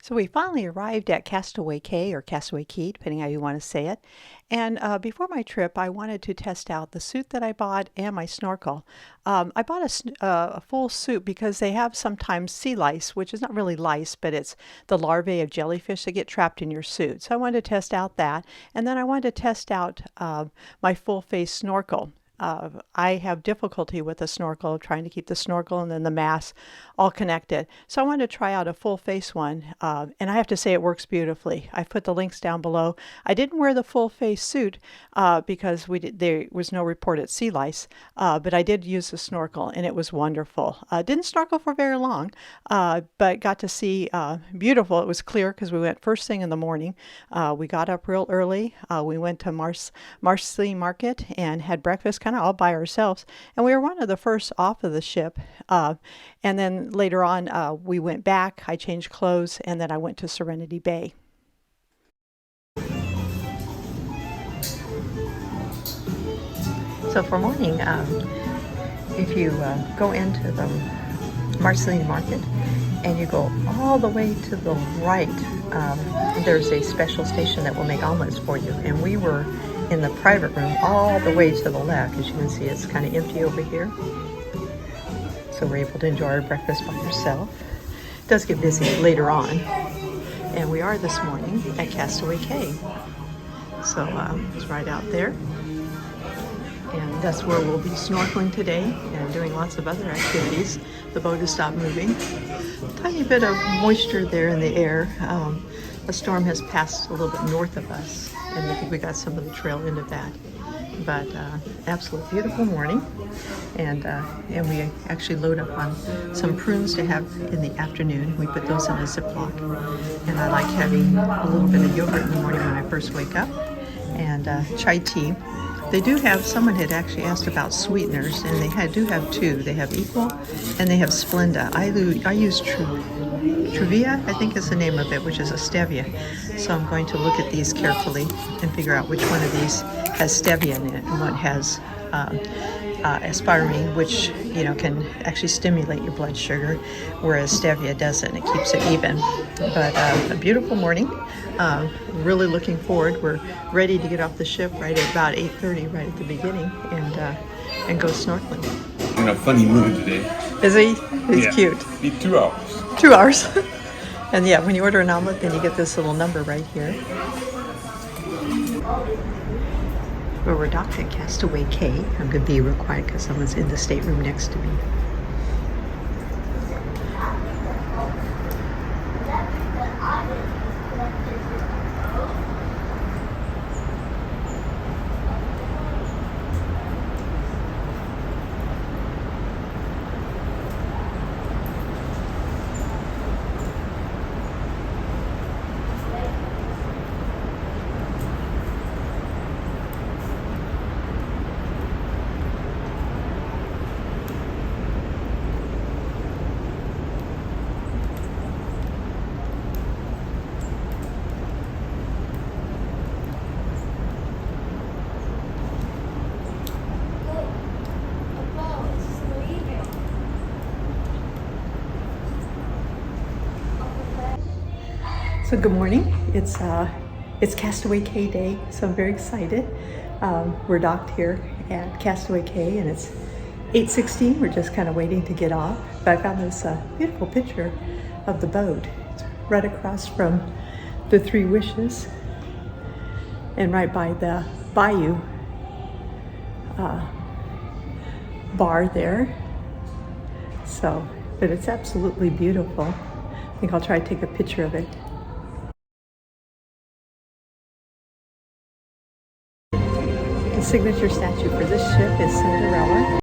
So we finally arrived at Castaway Cay or Castaway Cay, depending how you want to say it. And before my trip, I wanted to test out the suit that I bought and my snorkel. I bought a full suit because they have sometimes sea lice, which is not really lice, but it's the larvae of jellyfish that get trapped in your suit. So I wanted to test out that. And then I wanted to test out my full face snorkel. I have difficulty with the snorkel, trying to keep the snorkel and then the mask all connected. So I wanted to try out a full face one, and I have to say it works beautifully. I've put the links down below. I didn't wear the full face suit because there was no reported sea lice, but I did use the snorkel, and it was wonderful. Didn't snorkel for very long, but got to see beautiful. It was clear because we went first thing in the morning. We got up real early. We went to Marceline Market and had breakfast kind of all by ourselves. And we were one of the first off of the ship. And then later on, we went back. I changed clothes, and then I went to Serenity Bay. So for morning, if you go into the Marceline Market and you go all the way to the right, there's a special station that will make omelets for you. And we were in the private room all the way to the left. As you can see, it's kind of empty over here. So we're able to enjoy our breakfast by ourselves. It does get busy later on. And we are this morning at Castaway Cay. So it's right out there. And that's where we'll be snorkeling today and doing lots of other activities. The boat has stopped moving. A tiny bit of moisture there in the air. A storm has passed a little bit north of us, and I think we got some of the trail end of that. But absolute beautiful morning, and we actually load up on some prunes to have in the afternoon. We put those in a Ziploc, and I like having a little bit of yogurt in the morning when I first wake up, and chai tea. They do have, someone had actually asked about sweeteners, and they do have two. They have Equal and they have Splenda. I use Truvia, I think is the name of it, which is a stevia. So I'm going to look at these carefully and figure out which one of these has stevia in it and what has aspartame, which can actually stimulate your blood sugar, whereas stevia doesn't. It keeps it even. But a beautiful morning. Really looking forward. We're ready to get off the ship right at about 8:30, right at the beginning, and go snorkeling. In a funny mood today. Is he? He's cute. Be 2 hours. 2 hours. And yeah, when you order an omelet, then you get this little number right here. Well, we're docked at Castaway Cay. I'm going to be real quiet because someone's in the stateroom next to me. So good morning. It's Castaway Cay Day, so I'm very excited. We're docked here at Castaway Cay, and it's 8:16. We're just kind of waiting to get off. But I found this beautiful picture of the boat. It's right across from the Three Wishes, and right by the Bayou bar there. So, but it's absolutely beautiful. I think I'll try to take a picture of it. The signature statue for this ship is Cinderella.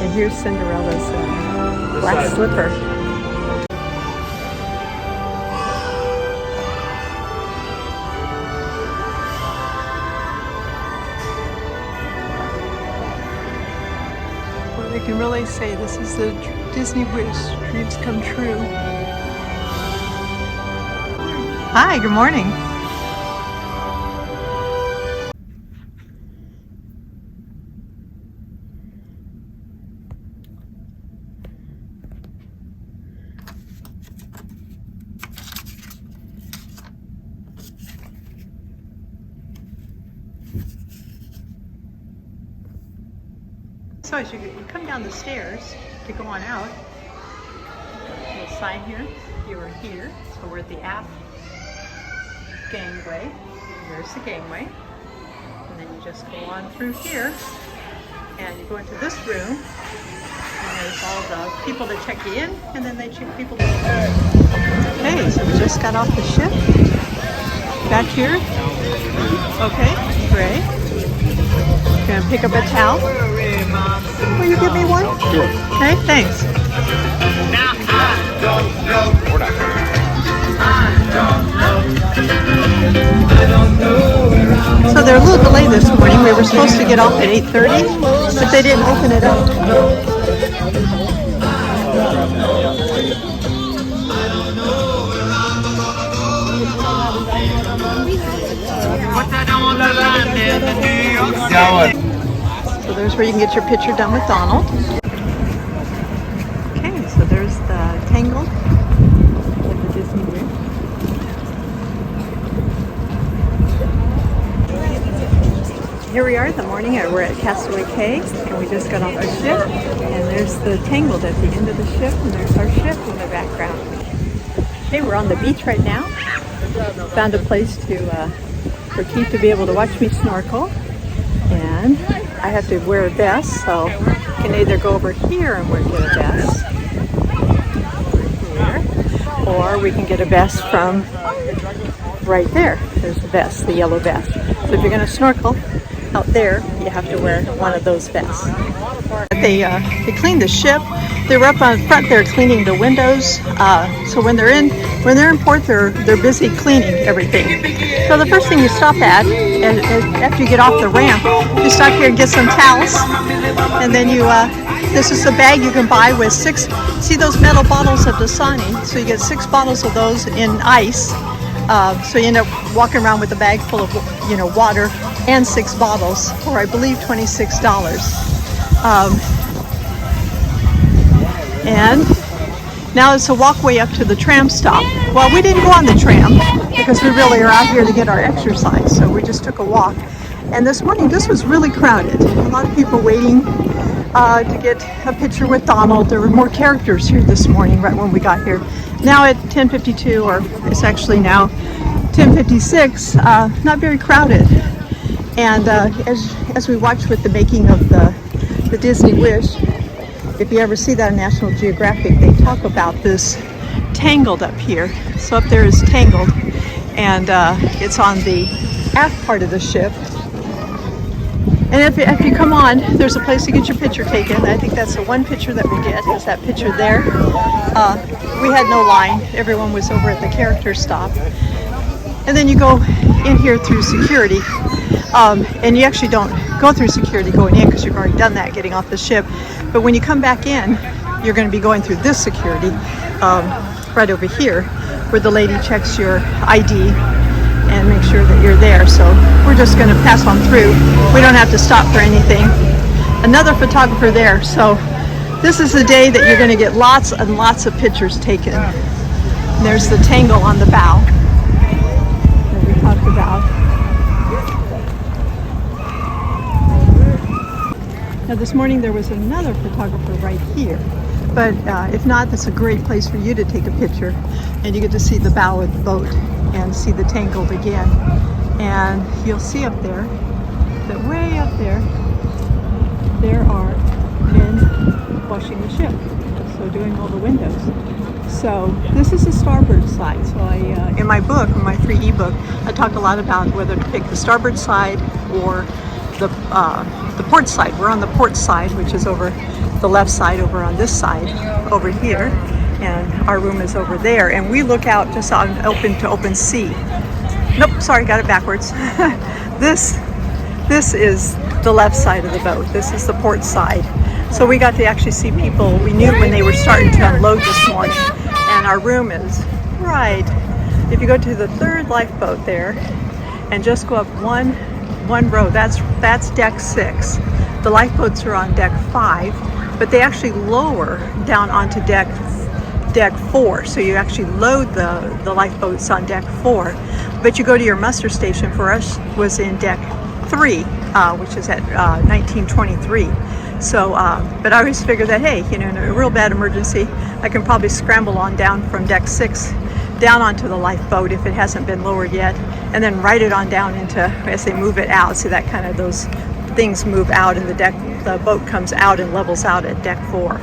And here's Cinderella's black slipper. They can really say this is the Disney wish, dreams come true. Hi, good morning. So as you come down the stairs to go on out, little sign here, you are here. So we're at the aft gangway. Here's the gangway. And then you just go on through here and you go into this room. And there's all the people that check you in, and then they check people that... Okay, so we just got off the ship. Back here. Okay, great. Gonna pick up a towel. Will you give me one? Sure. Okay, thanks. So they're a little delayed this morning. We were supposed to get off at 8:30, but they didn't open it up. So there's where you can get your picture done with Donald. Okay, so there's the Tangled at the Disney Wish. Here we are in the morning. We're at Castaway Cay, and we just got off the ship. And there's the Tangled at the end of the ship, and there's our ship in the background. Okay, we're on the beach right now. Found a place for Keith to be able to watch me snorkel. And I have to wear a vest, so I can either go over here and get a vest, here, or we can get a vest from right there. There's the vest, the yellow vest. So if you're going to snorkel out there, you have to wear one of those vests. They cleaned the ship. They were up on front there cleaning the windows. So when they're in port, they're busy cleaning everything. So the first thing you stop at, and after you get off the ramp, you stop here and get some towels, and then you this is a bag you can buy with 6. See those metal bottles of Dasani? So you get 6 bottles of those in ice. So you end up walking around with a bag full of water and 6 bottles for I believe $26. And now it's a walkway up to the tram stop. Well, we didn't go on the tram because we really are out here to get our exercise, so we just took a walk. And this morning, this was really crowded. A lot of people waiting to get a picture with Donald. There were more characters here this morning right when we got here. Now at 10:52, or it's actually now 10:56, not very crowded. And as we watched with the making of the Disney Wish, if you ever see that on National Geographic, they talk about this Tangled up here. So up there is Tangled, and it's on the aft part of the ship. And if you come on, there's a place to get your picture taken. I think that's the one picture that we get, is that picture there. We had no line. Everyone was over at the character stop. And then you go in here through security. And you actually don't go through security going in because you've already done that getting off the ship. But when you come back in, you're going to be going through this security right over here, where the lady checks your ID and make sure that you're there. So we're just going to pass on through. We don't have to stop for anything. Another photographer there. So this is the day that you're going to get lots and lots of pictures taken. And there's the Tangle on the bow that we talked about. Now this morning there was another photographer right here. But if not, that's a great place for you to take a picture, and you get to see the bow of the boat and see the Tangled again. And you'll see up there that way up there are men washing the ship, so doing all the windows. So this is the starboard side. So in my book, in my free ebook, I talk a lot about whether to pick the starboard side or the port side. We're on the port side, which is over the left side, over on this side over here, and our room is over there, and we look out just on open sea. Nope, sorry, got it backwards. This is the left side of the boat. This is the port side. So we got to actually see people. We knew when they were starting to unload this morning, and our room is right. If you go to the third lifeboat there, and just go up one row, that's deck 6. The lifeboats are on deck 5, but they actually lower down onto deck 4. So you actually load the lifeboats on deck 4, but you go to your muster station. For us was in deck 3, which is at 1923. So, but I always figure that, hey, you know, in a real bad emergency, I can probably scramble on down from deck 6 down onto the lifeboat if it hasn't been lowered yet, and then ride it on down into, as they move it out. See that kind of, those things move out, and the boat comes out and levels out at deck 4.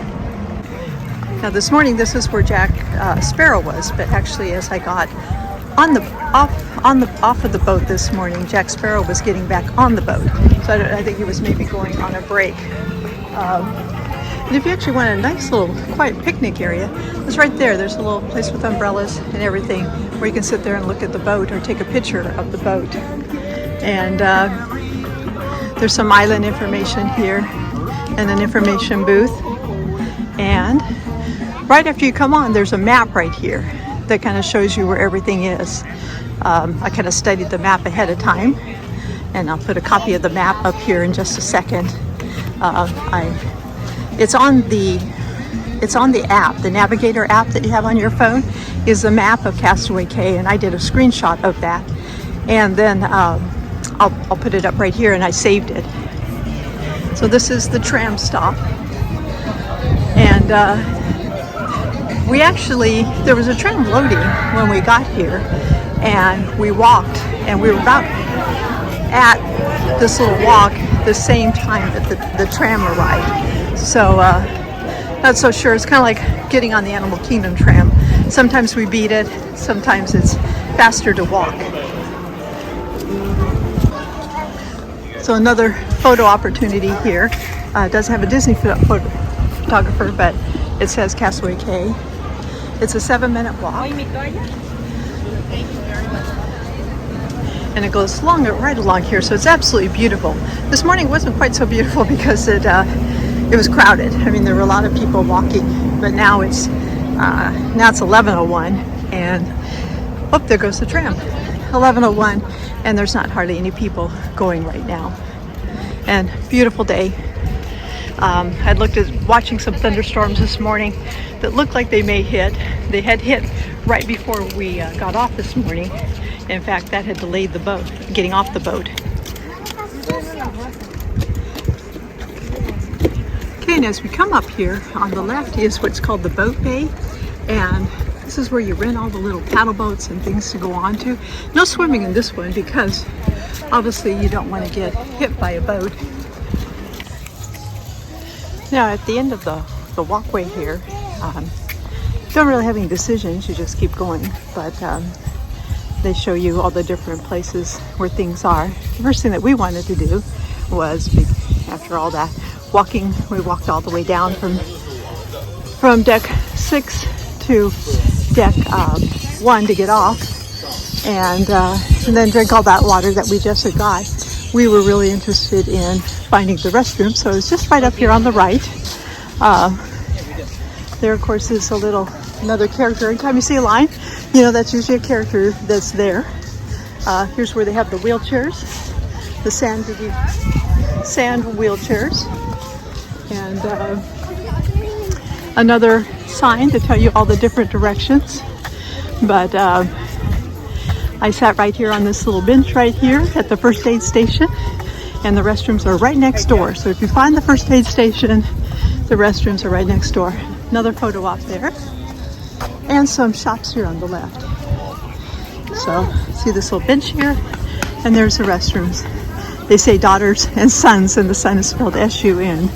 Now this morning, this is where Jack Sparrow was, but actually as I got off of the boat this morning, Jack Sparrow was getting back on the boat. So I think he was maybe going on a break. And if you actually want a nice little quiet picnic area, it's right there. There's a little place with umbrellas and everything where you can sit there and look at the boat or take a picture of the boat. And there's some island information here and an information booth. And right after you come on, there's a map right here that kind of shows you where everything is. I kind of studied the map ahead of time, and I'll put a copy of the map up here in just a second. It's on the app, the Navigator app that you have on your phone is a map of Castaway Cay, and I did a screenshot of that, and then I'll put it up right here, and I saved it. So this is the tram stop, and there was a tram loading when we got here, and we walked, and we were about at this little walk the same time that the tram arrived. So not so sure. It's kind of like getting on the Animal Kingdom tram. Sometimes we beat it, sometimes it's faster to walk. So another photo opportunity here. It doesn't have a Disney photographer, but it says Castaway Cay. It's a 7-minute walk. And it goes right along here, so it's absolutely beautiful. This morning wasn't quite so beautiful because it was crowded. I mean, there were a lot of people walking, but now it's 11:01, and oh, there goes the tram. 11:01, and there's not hardly any people going right now. And beautiful day. I looked at watching some thunderstorms this morning that looked like they may hit. They had hit right before we got off this morning. In fact, that had delayed the boat, getting off the boat. Okay, and as we come up here, on the left is what's called the boat bay. And this is where you rent all the little paddle boats and things to go on to. No swimming in this one because obviously you don't want to get hit by a boat. Now at the end of the walkway here, don't really have any decisions, you just keep going. But they show you all the different places where things are. The first thing that we wanted to do was, after all that walking, we walked all the way down from deck 6 to deck 1 to get off, and then drink all that water that we just had got. We were really interested in finding the restroom, so it's just right up here on the right. There, of course, is another character. Anytime you see a line, you know that's usually a character that's there. Here's where they have the wheelchairs, the sand wheelchairs, and another sign to tell you all the different directions. But I sat right here on this little bench right here at the first aid station, and the restrooms are right next door. So if you find the first aid station, the restrooms are right next door. Another photo op there, and some shops here on the left. So see this little bench here, and there's the restrooms. They say daughters and sons, and the son is spelled S-U-N.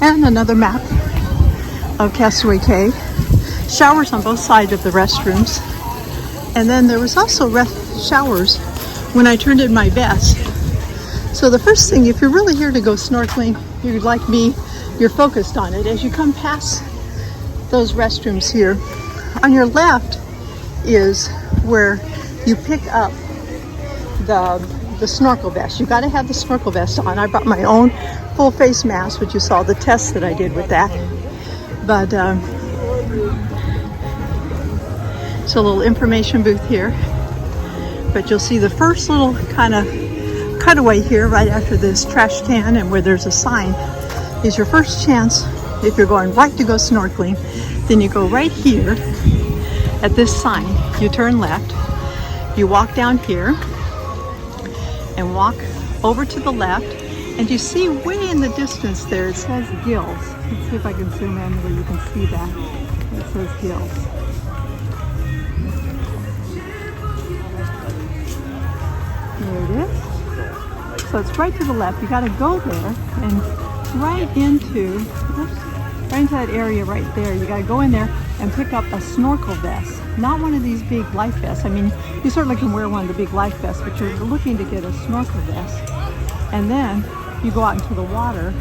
And another map of Castaway Cay. Showers on both sides of the restrooms. And then there was also showers when I turned in my vest. So the first thing, if you're really here to go snorkeling, you're like me, you're focused on it. As you come past those restrooms here, on your left is where you pick up the snorkel vest. You got to have the snorkel vest on. I brought my own full face mask, which you saw the test that I did with that. But it's a little information booth here. But you'll see the first little kind of cutaway here right after this trash can, and where there's a sign is your first chance. If you're going right to go snorkeling, then you go right here at this sign. You turn left, you walk down here and walk over to the left, and you see way in the distance there it says Gills. Let's see if I can zoom in where you can see that. It says Gills. There it is. So it's right to the left. You got to go there and right into that area right there. You got to go in there and pick up a snorkel vest. Not one of these big life vests. I mean, you certainly can wear one of the big life vests, but you're looking to get a snorkel vest. And then you go out into the water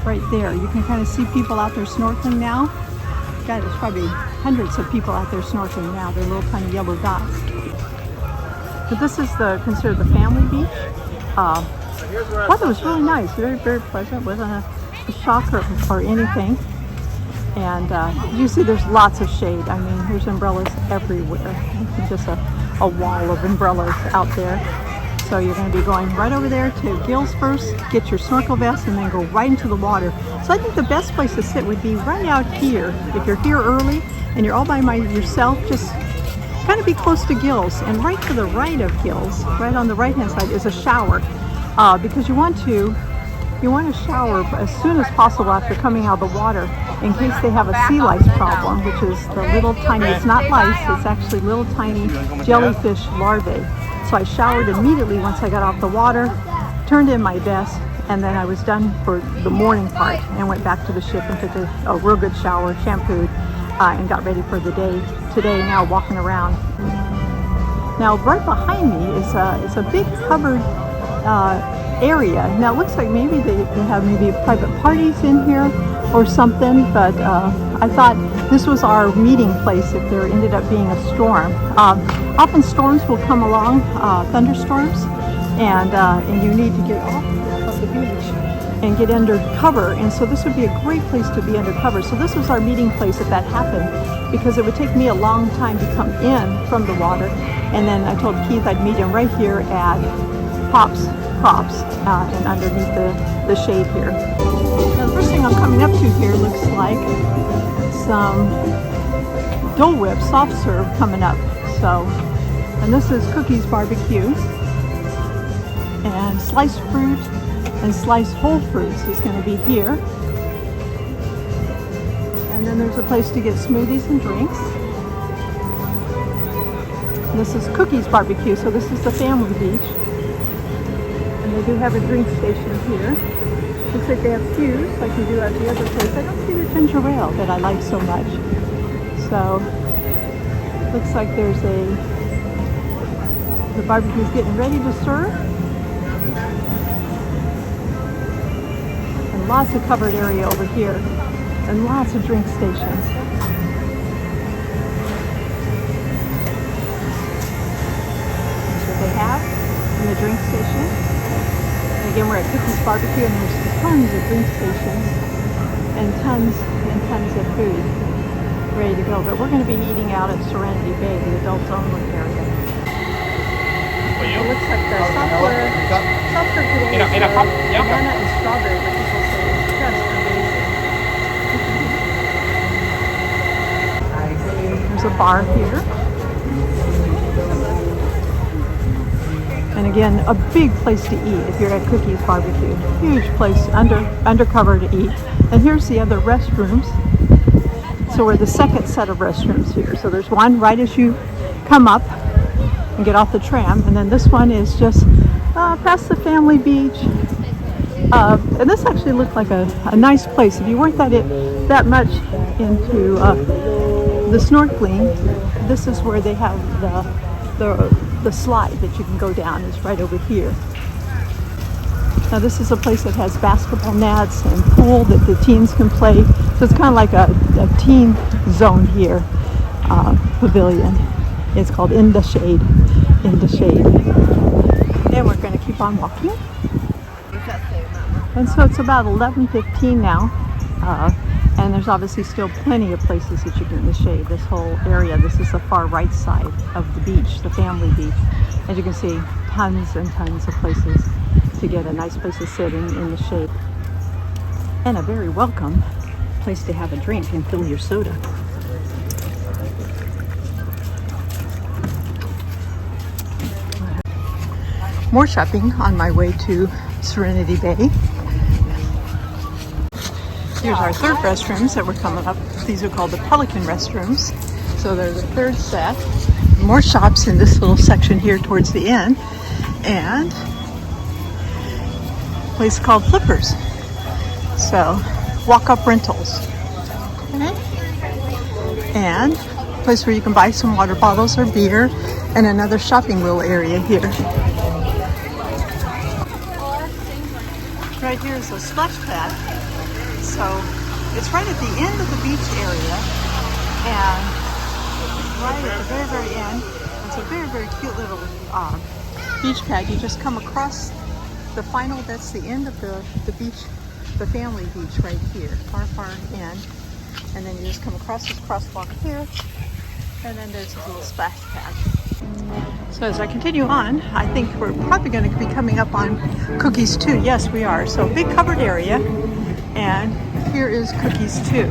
right there. You can kind of see people out there snorkeling now. God, there's probably hundreds of people out there snorkeling now. They're little tiny yellow dots. But this is considered the family beach. Weather was really nice, very, very pleasant. Wasn't a shock or anything. And you see there's lots of shade. I mean, there's umbrellas everywhere. Just a wall of umbrellas out there. So you're going to be going right over there to Gills first, get your snorkel vest, and then go right into the water. So I think the best place to sit would be right out here. If you're here early and you're all by yourself, just kind of be close to Gills. And right to the right of Gills, right on the right-hand side, is a shower. Because you want to shower as soon as possible after coming out of the water, in case they have a sea lice problem, which is the little tiny, it's not lice, it's actually little tiny jellyfish larvae. So I showered immediately once I got off the water, turned in my vest, and then I was done for the morning part and went back to the ship and took a real good shower, shampooed, and got ready for the day. Today, now walking around. Now right behind me is a big covered area. Now it looks like maybe they have maybe private parties in here or something, but I thought this was our meeting place if there ended up being a storm. Often storms will come along, thunderstorms, and you need to get off of the beach and get under cover, and so this would be a great place to be under cover. So this was our meeting place if that happened, because it would take me a long time to come in from the water, and then I told Keith I'd meet him right here at Props and underneath the shade here. Now the first thing I'm coming up to here looks like some Dole Whip soft serve coming up. So, and this is Cookies Barbecue, and sliced fruit and sliced whole fruits is going to be here. And then there's a place to get smoothies and drinks. And this is Cookies Barbecue, so this is the family beach. And they do have a drink station here. Looks like they have fuse, like you do at the other place. I don't see the ginger ale that I like so much. So, looks like there's the barbecue's getting ready to serve. And lots of covered area over here. And lots of drink stations. That's what they have in the drink station. Again, we're at Cookies Barbecue, and there's tons of drink stations and tons of food ready to go. But we're going to be eating out at Serenity Bay, the adults only area. It looks like the software today is banana and strawberry, but people say it's just amazing. There's a bar here. And again, a big place to eat if you're at Cookies Barbecue. Huge place, undercover to eat. And here's the other restrooms. So we're the second set of restrooms here. So there's one right as you come up and get off the tram. And then this one is just past the family beach. And this actually looked like a nice place. If you weren't that much into the snorkeling, this is where they have the slide that you can go down is right over here. Now this is a place that has basketball nets and pool that the teens can play. So it's kind of like a teen zone here, pavilion. It's called In the Shade. And we're going to keep on walking. And so it's about 11:15 now. And there's obviously still plenty of places that you get in the shade. This whole area, this is the far right side of the beach, the family beach. As you can see, tons and tons of places to get a nice place to sit in the shade. And a very welcome place to have a drink and fill your soda. More shopping on my way to Serenity Bay. Here's our third restrooms that were coming up. These are called the Pelican restrooms. So they're the third set. More shops in this little section here towards the end. And a place called Flippers. So walk-up rentals. Okay. And a place where you can buy some water bottles or beer. And another shopping little area here. Right here is a splash pad. So it's right at the end of the beach area, and right at the very, very end, it's a very, very cute little beach pad. You just come across the final, that's the end of the beach, the family beach right here, far, far end. And then you just come across this crosswalk here, and then there's a little splash pad. So as I continue on, I think we're probably going to be coming up on Cookies 2. Yes, we are. So big covered area. And here is Cookies 2.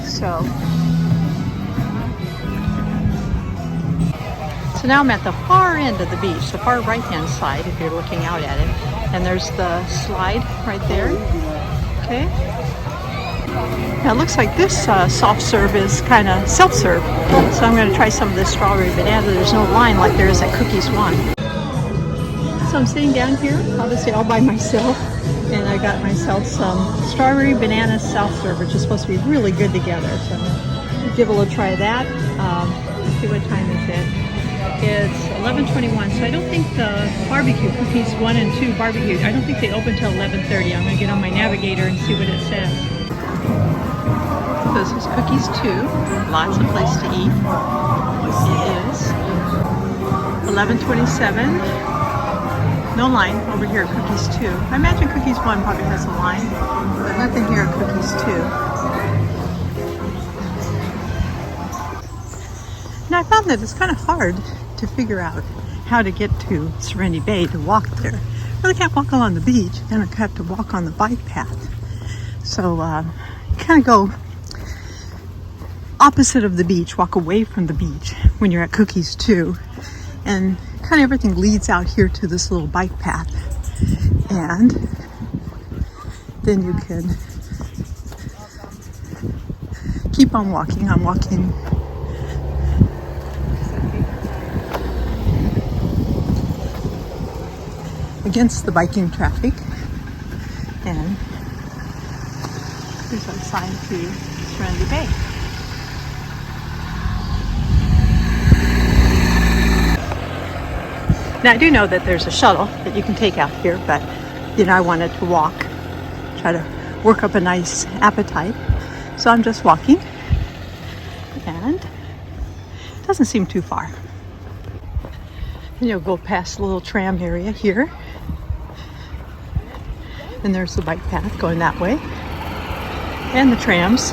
So now I'm at the far end of the beach, the far right-hand side if you're looking out at it. And there's the slide right there. Okay. Now it looks like this soft serve is kind of self-serve. So I'm going to try some of this strawberry banana. There's no line like there is at Cookies 1. So I'm sitting down here, obviously all by myself. And I got myself some strawberry banana self-serve, which is supposed to be really good together. So I'll give a little try of that. Let's see what time is it. It's 11:21. So I don't think the barbecue, Cookies 1 and 2 barbecue, I don't think they open till 11:30. I'm going to get on my navigator and see what it says. This is Cookies 2. Lots of place to eat. It is 11:27. No line over here at Cookies 2. I imagine Cookies 1 probably has a line, but nothing here at Cookies 2. Now I found that it's kind of hard to figure out how to get to Serenity Bay to walk there. I really can't walk along the beach, and I have to walk on the bike path. So you kind of go opposite of the beach, walk away from the beach when you're at Cookies 2. And kind of everything leads out here to this little bike path, and then you can keep on walking. I'm walking against the biking traffic, and there's our sign to Serenity Bay. Now I do know that there's a shuttle that you can take out here, but I wanted to walk, try to work up a nice appetite. So I'm just walking, and it doesn't seem too far. And you'll go past the little tram area here, and there's the bike path going that way, and the trams.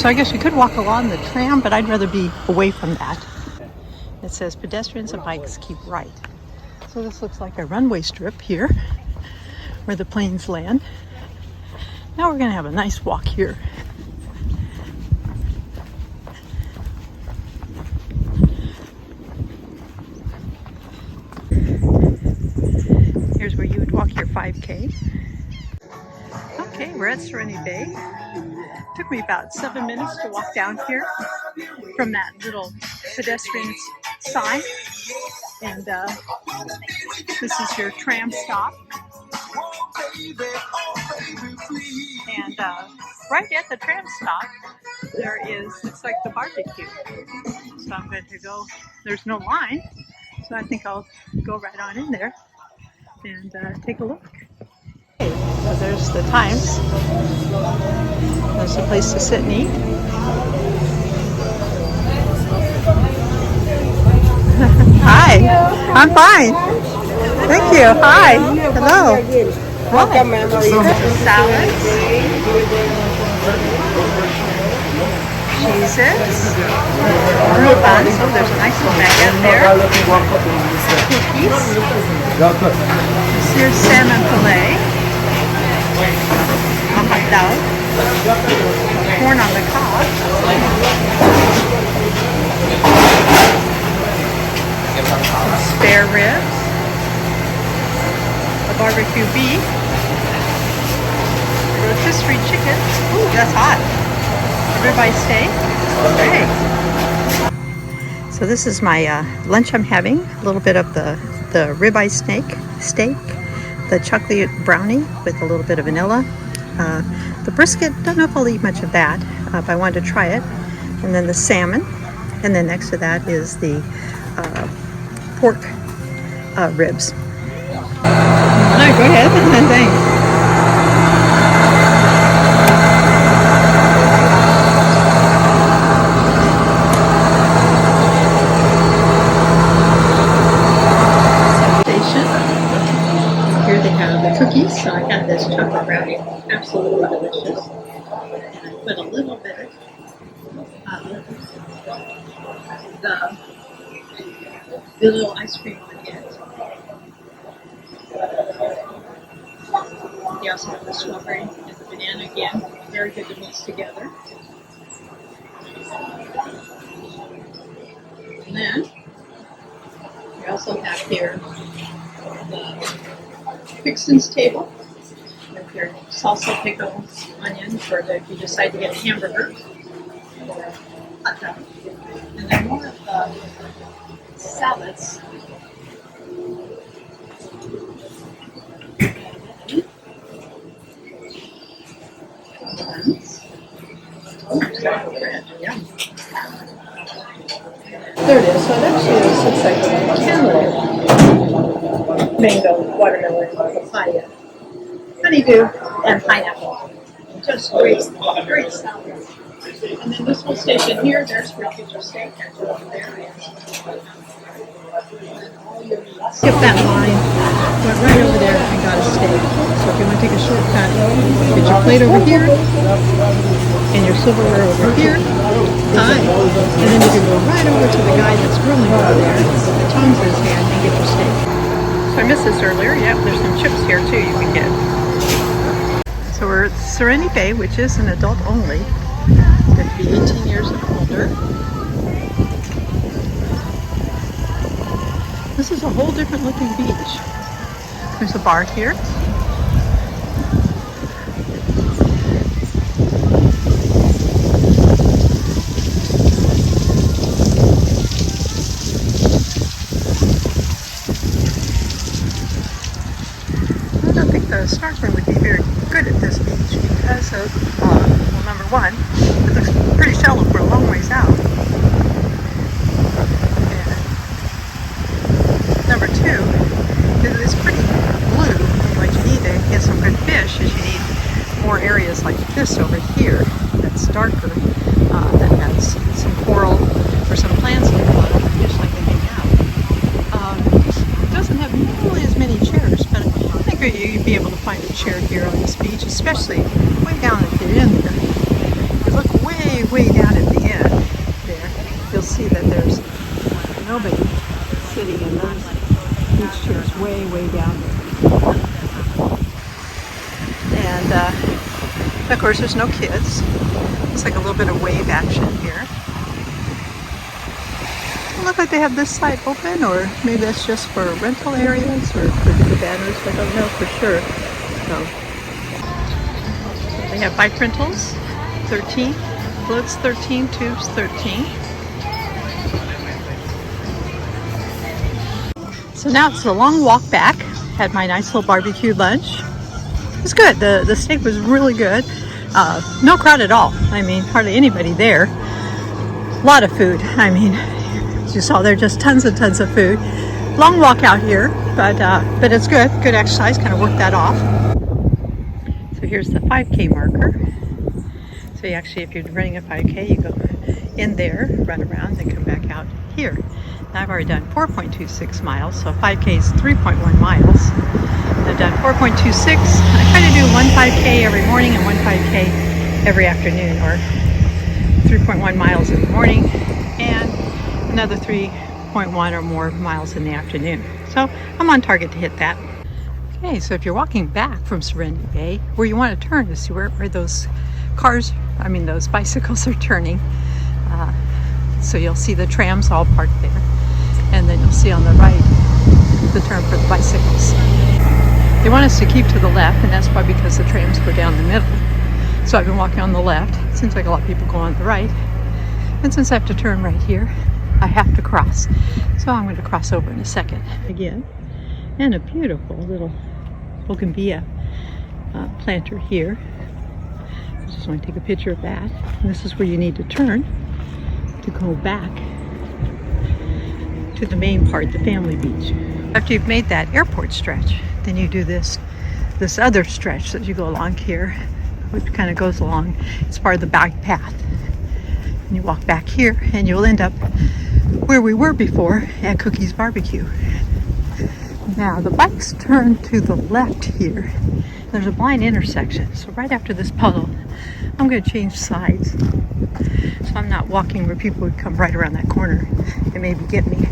So I guess you could walk along the tram, but I'd rather be away from that. It says pedestrians and bikes keep right. So this looks like a runway strip here where the planes land. Now we're going to have a nice walk here. Here's where you would walk your 5K. Okay, we're at Serenity Bay. It took me about 7 minutes to walk down here from that little pedestrian sign. And this is your tram stop. And right at the tram stop, there is, it's like the barbecue. So I'm going to go, there's no line, so I think I'll go right on in there and take a look. Okay, so there's the times. There's a place to sit and eat. Hi. Hi. I'm fine. Thank you. Hi. Hello. Welcome, ma'am. How are you? Salads. Cheeses. Real fun. So there's a nice little baguette there. Cookies. Here's salmon fillet. A hot dog. Corn on the cob. Some spare ribs. A barbecue beef. Rotisserie chicken. Ooh, that's hot. A ribeye steak. Okay. So this is my lunch I'm having. A little bit of the ribeye steak, the chocolate brownie with a little bit of vanilla. The brisket, don't know if I'll eat much of that, but I wanted to try it. And then the salmon. And then next to that is the pork ribs. No, go ahead. Thanks. Here they have the cookies. So I had this chocolate brownie, absolutely delicious. And I put a little bit of the little ice cream on it. They also have the strawberry and the banana again. Very good to mix together. And then we also have here the fixins table with your salsa, pickle, onion for if you decide to get a hamburger or a hot dog. And then more of the salads. There it is. So it actually looks like cantaloupe, mango, watermelon, papaya, honeydew, and pineapple. Just great salad. And then this whole station here, there's where you get your steak actually over there. Skip that line, went right over there and got a steak. So if you want to take a shortcut, get your plate over here and your silverware over here. Hi. And then you can go right over to the guy that's grilling over there with the tongs in his hand and get your steak. So I missed this earlier. Yep, there's some chips here too you can get. So we're at Serenity Bay, which is an adult only. You have to be 18 years and older. This is a whole different looking beach. There's a bar here. I don't think the snorkeling would be very good at this beach because of, well, number one, it looks pretty shallow for a long ways out. Number two, it's pretty blue. What you need to get some good fish is you need more areas like this over here that's darker, that has some coral or some plants in the water, fish like they hang out. It doesn't have nearly as many chairs, but I think you'd be able to find a chair here on this beach, especially way down at the end there. If you look way down at the end there, you'll see that there's nobody sitting in those beach chairs way down there. And of course there's no kids. Looks like a little bit of wave action here. It looks like they have this side open, or maybe that's just for rental areas or for the cabanas. I don't know for sure. So they have bike rentals, 13, floats 13, tubes 13. So now it's a long walk back. Had my nice little barbecue lunch. It was good. The steak was really good. No crowd at all. I mean, hardly anybody there. A lot of food. I mean, as you saw there, just tons and tons of food. Long walk out here, but it's good. Good exercise. Kind of worked that off. So here's the 5K marker. So you actually, if you're running a 5K, you go in there, run around, and come back out here. I've already done 4.26 miles, so 5K is 3.1 miles. I've done 4.26. I try to do one 5K every morning and one 5K every afternoon, or 3.1 miles in the morning and another 3.1 or more miles in the afternoon. So I'm on target to hit that. Okay, so if you're walking back from Serenity Bay, where you want to turn is where those those bicycles are turning. So you'll see the trams all parked there. And then you'll see on the right the turn for the bicycles. They want us to keep to the left, and that's probably because the trams go down the middle. So I've been walking on the left. It seems like a lot of people go on the right. And since I have to turn right here, I have to cross. So I'm going to cross over in a second again. And a beautiful little bougainvillea planter here. I just want to take a picture of that. And this is where you need to turn to go back to the main part, the family beach. After you've made that airport stretch, then you do this other stretch that you go along here, which kind of goes along. It's part of the bike path. And you walk back here, and you'll end up where we were before at Cookie's Barbecue. Now the bikes turn to the left here. There's a blind intersection, so right after this puddle, I'm going to change sides. So I'm not walking where people would come right around that corner and maybe get me.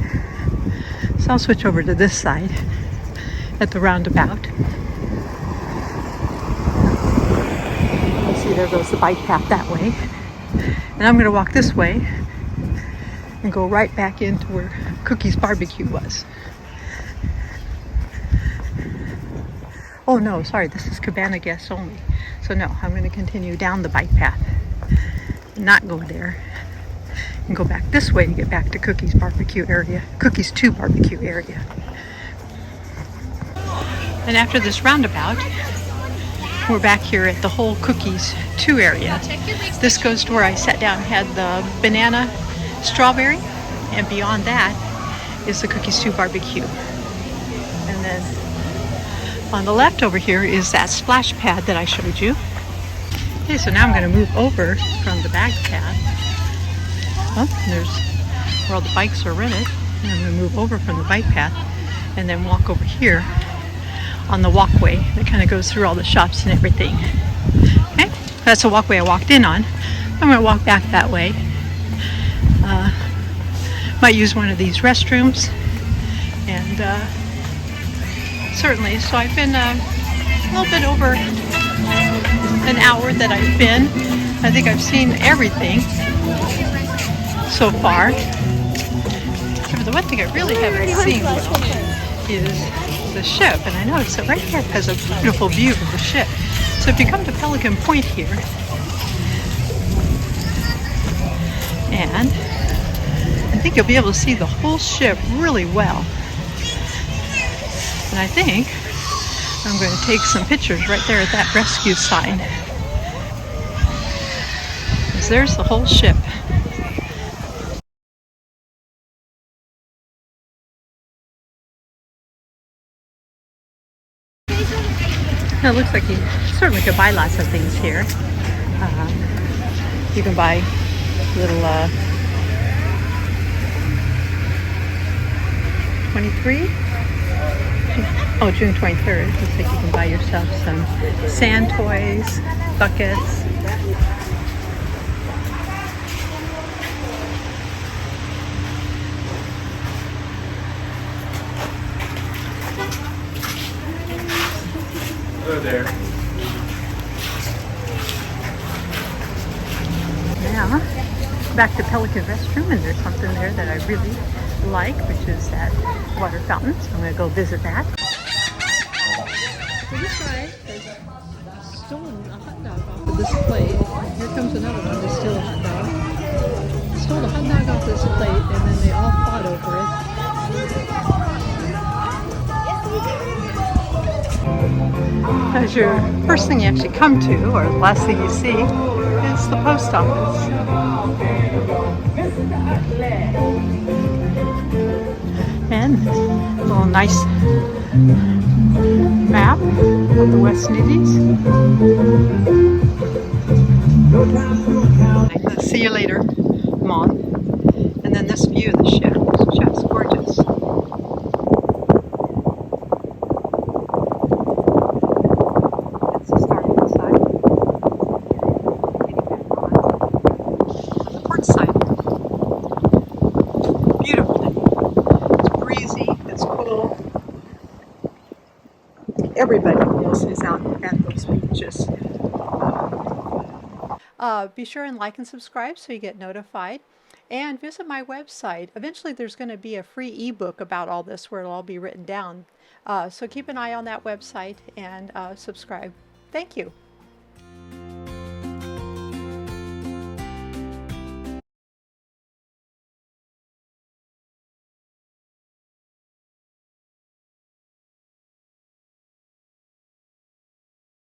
So I'll switch over to this side at the roundabout. You see there goes the bike path that way. And I'm going to walk this way and go right back into where Cookie's Barbecue was. Oh no, sorry, this is cabana guests only. So no, I'm going to continue down the bike path, not go there, and go back this way to get back to Cookie's Barbecue area, Cookie's 2 Barbecue area. And after this roundabout, we're back here at the whole Cookie's 2 area. This goes to where I sat down and had the banana strawberry, and beyond that is the Cookie's 2 Barbecue. And then on the left over here is that splash pad that I showed you. Okay, so now I'm going to move over from the bike path. Oh, there's where all the bikes are rented. And I'm going to move over from the bike path and then walk over here on the walkway that kind of goes through all the shops and everything. Okay, that's the walkway I walked in on. I'm going to walk back that way. Might use one of these restrooms, and certainly, so I've been a little bit over an hour that I've been. I think I've seen everything so far. But the one thing I really haven't seen is the ship, and I noticed that right here has a beautiful view of the ship. So if you come to Pelican Point here, and I think you'll be able to see the whole ship really well. And I think I'm going to take some pictures right there at that rescue sign. Because there's the whole ship. Now it looks like you certainly could buy lots of things here. You can buy little 23? Oh, June 23rd. Looks like you can buy yourself some sand toys, buckets. Hello there. Now, back to Pelican restroom, and there's something there that I really like, which is that water fountain. So I'm going to go visit that. So this guy has stolen a hot dog off of this plate. Here comes another one to steal a hot dog. Stole a hot dog off this plate, and then they all fought over it. As your first thing you actually come to, or the last thing you see, is the post office. And a little nice map of the West Indies. See you later, Mom. And then this view of the ship is just gorgeous. Be sure and like and subscribe so you get notified. And visit my website. Eventually there's going to be a free ebook about all this where it'll all be written down. So keep an eye on that website and subscribe. Thank you.